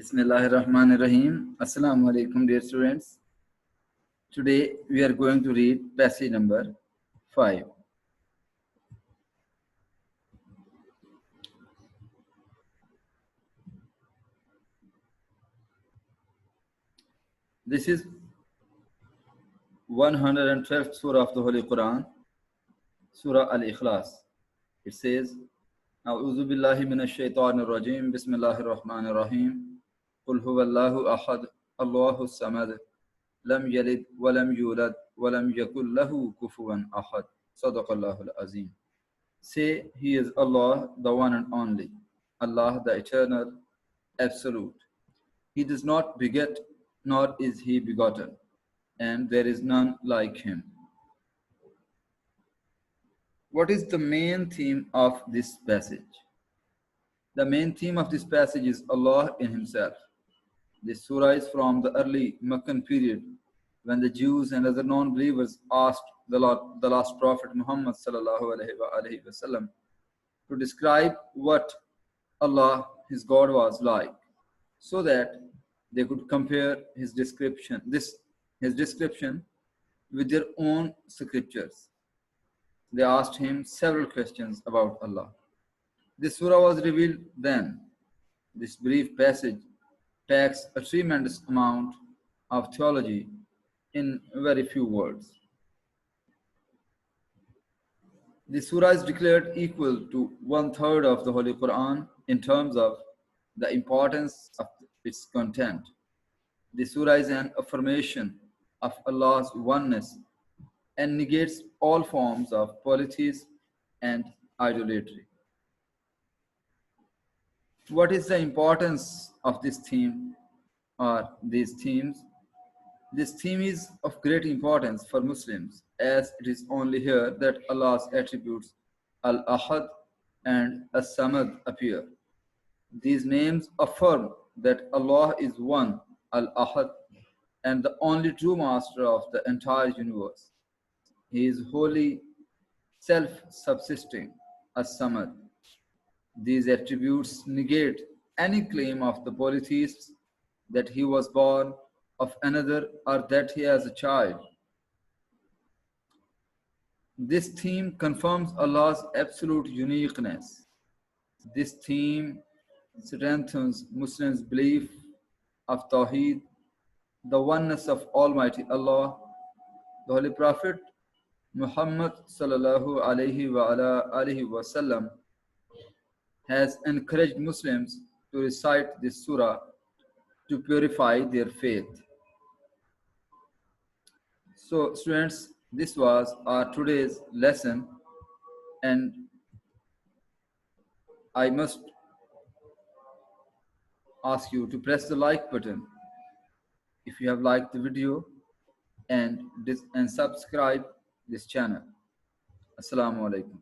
Bismillahirrahmanirrahim. Assalamu alaikum, dear students. Today we are going to read passage number 5. This is 112th surah of the Holy Quran, Surah Al-Ikhlas. It says, A'udhu billahi minash shaitanir rajim, Bismillahir Rahmanir Rahim, Qul huwallahu ahad, Allahu samad, Lam yalid walam yulad, walam yakul lahu kufuwan ahad. Sadaqallahul azim. Say, He is Allah, the one and only, Allah, the eternal, absolute. He does not beget, nor is He begotten, and there is none like Him. What is the main theme of this passage? The main theme of this passage is Allah in Himself. This surah is from the early Meccan period, when the Jews and other non-believers asked the last Prophet Muhammad sallallahu alaihi wasallam to describe what Allah, His God, was like, so that they could compare His description with their own scriptures. They asked Him several questions about Allah. This surah was revealed then. This brief passage packs a tremendous amount of theology in very few words. The surah is declared equal to 1/3 of the Holy Quran in terms of the importance of its content. The surah is an affirmation of Allah's oneness and negates all forms of polytheism and idolatry. What is the importance of this theme or these themes? This theme is of great importance for Muslims, as it is only here that Allah's attributes Al-Ahad and As-Samad appear. These names affirm that Allah is one, Al-Ahad, and the only true master of the entire universe. He is wholly self-subsisting, As-Samad. These attributes negate any claim of the polytheists that he was born of another or that he has a child. This theme confirms Allah's absolute uniqueness. This theme strengthens Muslims' belief of Tawheed, the oneness of Almighty Allah. The Holy Prophet Muhammad sallallahu alaihi wasallam has encouraged Muslims to recite this surah to purify their faith. So students, this was our today's lesson, and I must ask you to press the like button if you have liked the video and subscribe this channel. Assalamu alaikum.